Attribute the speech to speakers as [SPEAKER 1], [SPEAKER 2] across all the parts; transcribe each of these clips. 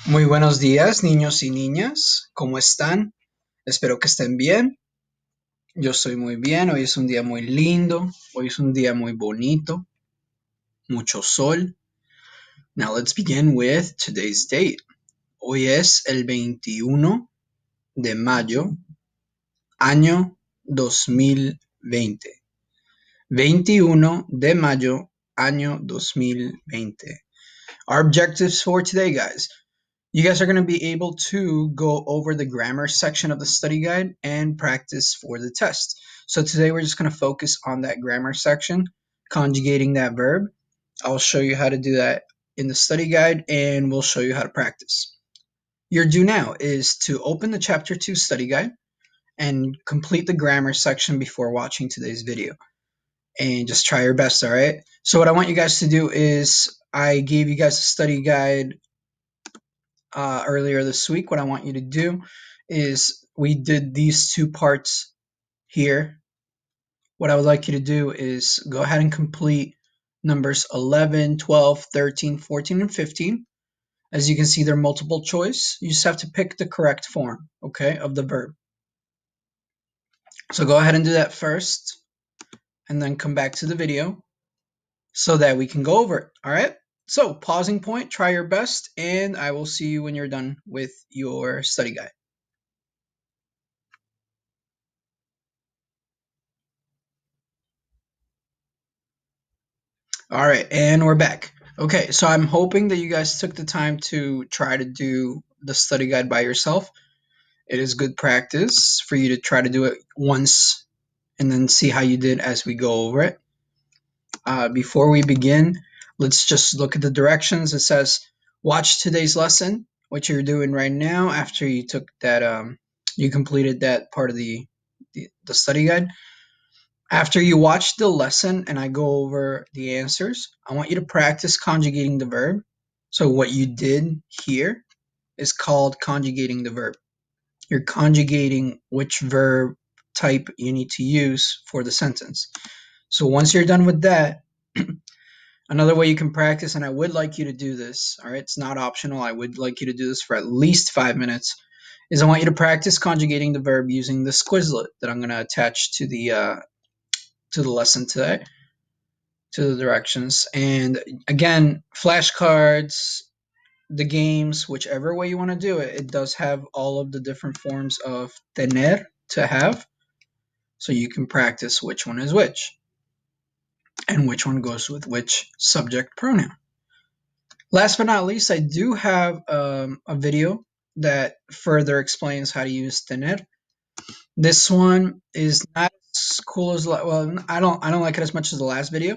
[SPEAKER 1] Muy buenos días, niños y niñas. ¿Cómo están? Espero que estén bien. Yo estoy muy bien. Hoy es un día muy lindo. Hoy es un día muy bonito. Mucho sol. Now let's begin with today's date. Hoy es el 21 de mayo, año 2020. 21 de mayo, año 2020. Our objectives for today, guys. You guys are going to be able to go over the grammar section of the study guide and practice for the test. So today we're just going to focus on that grammar section, conjugating that verb. I'll show you how to do that in the study guide and we'll show you how to practice. Your due now is to open the chapter 2 study guide and complete the grammar section before watching today's video. And just try your best, all right? So what I want you guys to do is I gave you guys a study guide earlier this week. What I want you to do is we did these two parts here. What I would like you to do is go ahead and complete numbers 11, 12, 13, 14, and 15. As you can see, they're multiple choice. You just have to pick the correct form, okay, of the verb. So go ahead and do that first, and then come back to the video so that we can go over it, all right? So pausing point, try your best, and I will see you when you're done with your study guide. All right, and we're back. Okay, so I'm hoping that you guys took the time to try to do the study guide by yourself. It is good practice for you to try to do it once and then see how you did as we go over it. Before we begin, let's just look at the directions. It says, watch today's lesson, what you're doing right now after you took that, you completed that part of the study guide. After you watch the lesson and I go over the answers, I want you to practice conjugating the verb. So what you did here is called conjugating the verb. You're conjugating which verb type you need to use for the sentence. So once you're done with that, another way you can practice, and I would like you to do this, all right, it's not optional, I would like you to do this for at least 5 minutes, is I want you to practice conjugating the verb using this Quizlet that I'm going to attach to the lesson today, to the directions. And again, flashcards, the games, whichever way you want to do it, it does have all of the different forms of tener, to have, so you can practice which one is which and which one goes with which subject pronoun. Last but not least, I do have a video that further explains how to use tener. This one is not as cool as, well, I don't like it as much as the last video,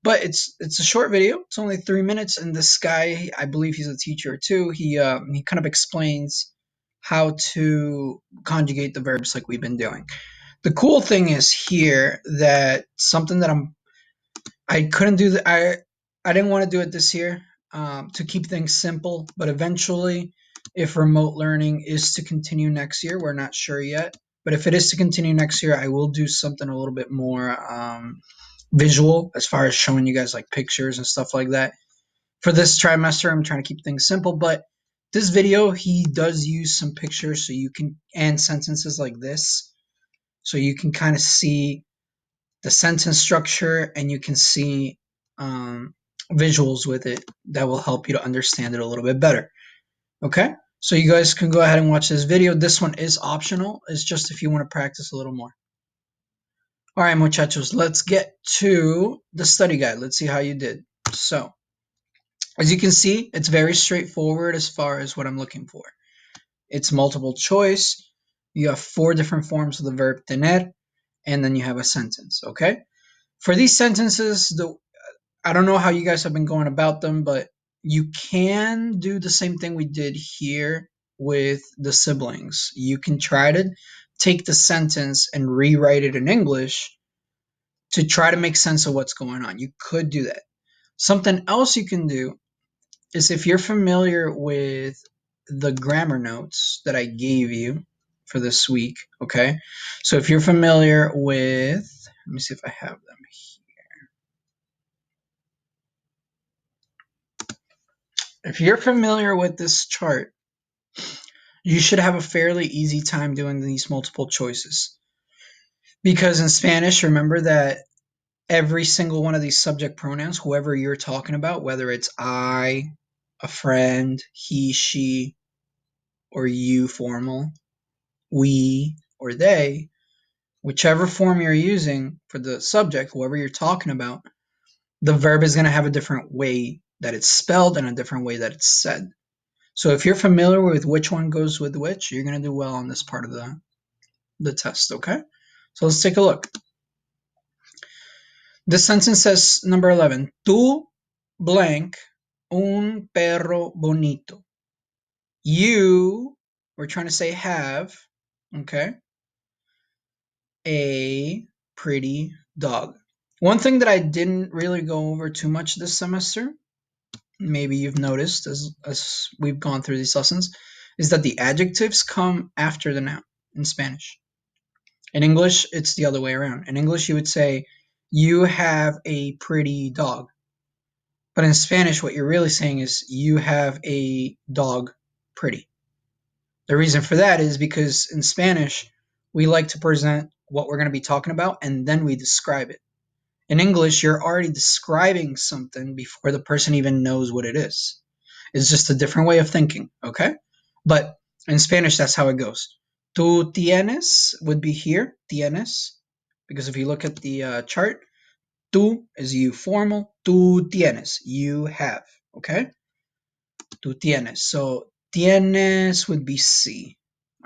[SPEAKER 1] but it's a short video. It's only 3 minutes, and this guy, I believe he's a teacher too. He kind of explains how to conjugate the verbs like we've been doing. The cool thing is here that something that I couldn't do that I didn't want to do it this year, to keep things simple, but eventually, if remote learning is to continue next year, we're not sure yet. But if it is to continue next year, I will do something a little bit more visual as far as showing you guys like pictures and stuff like that. For this trimester, I'm trying to keep things simple, but this video, he does use some pictures so you can, and sentences like this, so you can kind of see the sentence structure and you can see visuals with it that will help you to understand it a little bit better. Okay, so you guys can go ahead and watch this video. This one is optional. It's just if you want to practice a little more. All right, muchachos, let's get to the study guide. Let's see how you did. So, as you can see, it's very straightforward as far as what I'm looking for. It's multiple choice. You have 4 different forms of the verb tener, and then you have a sentence, okay? For these sentences, I don't know how you guys have been going about them, but you can do the same thing we did here with the siblings. You can try to take the sentence and rewrite it in English to try to make sense of what's going on. You could do that. Something else you can do is, if you're familiar with the grammar notes that I gave you for this week, okay? So if you're familiar with, let me see if I have them here. If you're familiar with this chart, you should have a fairly easy time doing these multiple choices. Because in Spanish, remember that every single one of these subject pronouns, whoever you're talking about, whether it's I, a friend, he, she, or you formal, we, or they, whichever form you're using for the subject, whoever you're talking about, the verb is going to have a different way that it's spelled and a different way that it's said. So if you're familiar with which one goes with which, you're going to do well on this part of the test, okay? So let's take a look. This sentence says, number 11, tú blank un perro bonito. You, we're trying to say have, okay, a pretty dog. One thing that I didn't really go over too much this semester, maybe you've noticed as we've gone through these lessons, is that the adjectives come after the noun in Spanish. In English, it's the other way around. In English, you would say, you have a pretty dog. But in Spanish, what you're really saying is, you have a dog pretty. The reason for that is because in Spanish, we like to present what we're going to be talking about and then we describe it. In English, you're already describing something before the person even knows what it is. It's just a different way of thinking, okay? But in Spanish, that's how it goes. Tú tienes would be here, tienes, because if you look at the chart, tú is you formal, tú tienes, you have, okay? Tú tienes. So tienes would be C,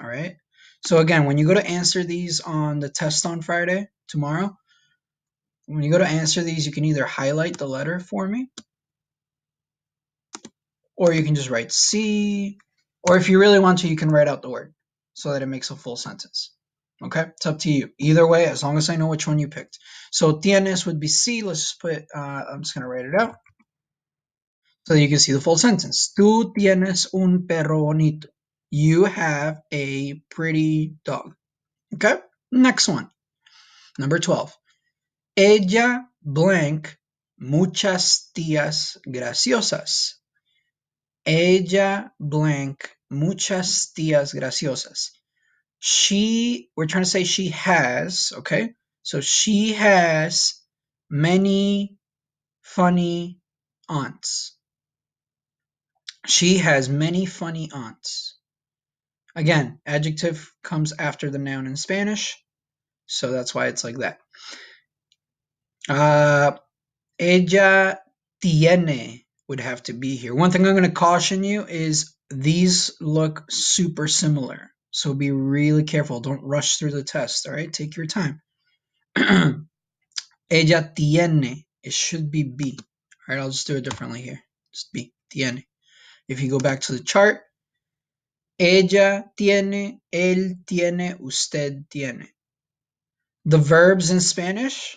[SPEAKER 1] all right? So again, when you go to answer these on the test on Friday, tomorrow, when you go to answer these, you can either highlight the letter for me, or you can just write C, or if you really want to, you can write out the word so that it makes a full sentence. Okay, it's up to you. Either way, as long as I know which one you picked. So tienes would be C. Let's just put, I'm just going to write it out so you can see the full sentence. Tú tienes un perro bonito. You have a pretty dog. Okay, next one. Number 12. Ella blank muchas tías graciosas. Ella blank muchas tías graciosas. She, we're trying to say she has, okay? So she has many funny aunts. She has many funny aunts. Again, adjective comes after the noun in Spanish, so that's why it's like that. Ella tiene would have to be here. One thing I'm going to caution you is these look super similar. So be really careful. Don't rush through the test, all right? Take your time. Ella tiene. It should be B. All right, I'll just do it differently here. Just B. Tiene. If you go back to the chart, ella tiene, él tiene, usted tiene. The verbs in Spanish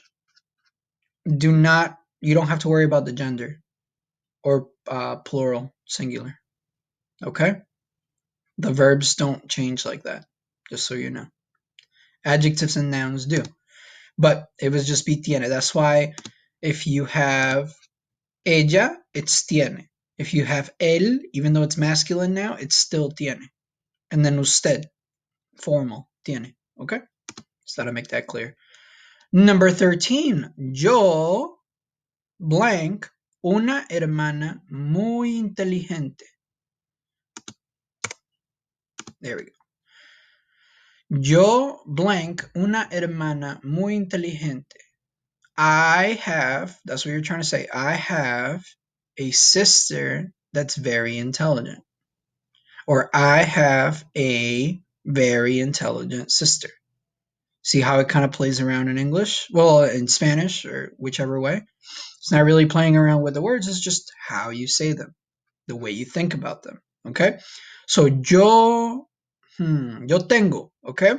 [SPEAKER 1] do not, you don't have to worry about the gender or plural, singular. Okay? The verbs don't change like that, just so you know. Adjectives and nouns do. But it was just be tiene. That's why if you have ella, it's tiene. If you have él, even though it's masculine now, it's still tiene. And then usted, formal, tiene. Okay? So to make that clear. Number 13. Yo blank una hermana muy inteligente. There we go. Yo blank una hermana muy inteligente. I have, that's what you're trying to say. I have a sister that's very intelligent. Or I have a very intelligent sister. See how it kind of plays around in English? Well, in Spanish or whichever way. It's not really playing around with the words, it's just how you say them, the way you think about them. Okay? So yo tengo, okay?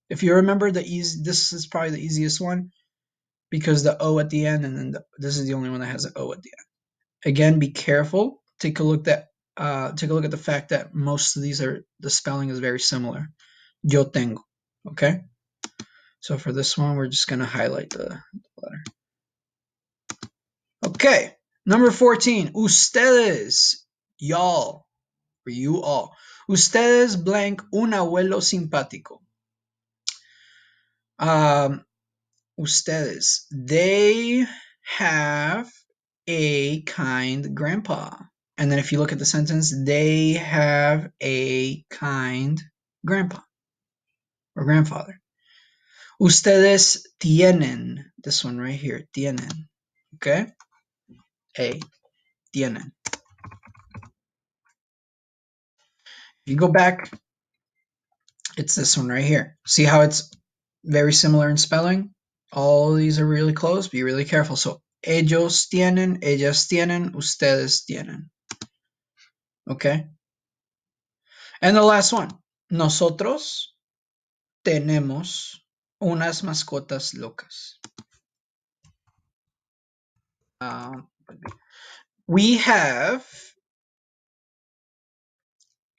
[SPEAKER 1] If you remember this is probably the easiest one because the O at the end, and then this is the only one that has an O at the end. Again, be careful. Take a look at the fact that most of these are the spelling is very similar. Yo tengo, okay? So for this one, we're just gonna highlight the letter. Okay, number 14. Ustedes. Y'all, for you all. Ustedes blank un abuelo simpático. Um, ustedes, they have a kind grandpa. And then if you look at the sentence, they have a kind grandpa or grandfather. Ustedes tienen, this one right here, tienen, okay? A, tienen. If you go back, it's this one right here. See how it's very similar in spelling? All these are really close. Be really careful. So, ellos tienen, ellas tienen, ustedes tienen. Okay? And the last one. Nosotros tenemos unas mascotas locas. Um, we have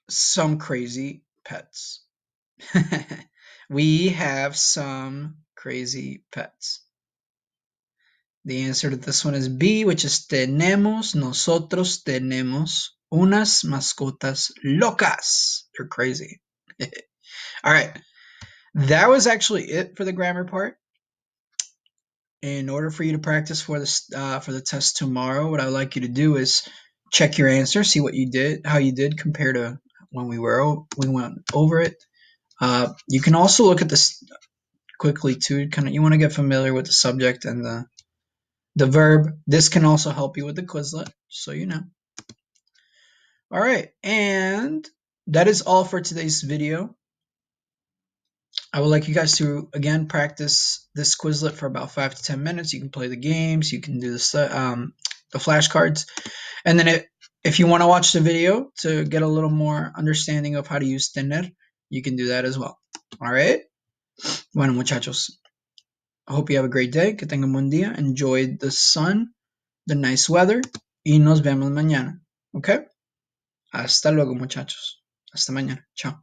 [SPEAKER 1] some crazy pets. We have some crazy pets. The answer to this one is B, which is tenemos, nosotros tenemos unas mascotas locas. They're crazy. All right. That was actually it for the grammar part. In order for you to practice for the test tomorrow, what I'd like you to do is check your answer, see what you did, how you did compared to when we went over it. You can also look at this quickly too. You want to get familiar with the subject and the verb. This can also help you with the Quizlet, so you know. All right, and that is all for today's video. I would like you guys to again practice this Quizlet for about 5 to 10 minutes. You can play the games, you can do the flashcards, and then if you want to watch the video to get a little more understanding of how to use tener, you can do that as well. All right. Bueno, muchachos. I hope you have a great day. Que tengan buen día. Enjoy the sun, the nice weather, y nos vemos mañana. Okay. Hasta luego, muchachos. Hasta mañana. Chao.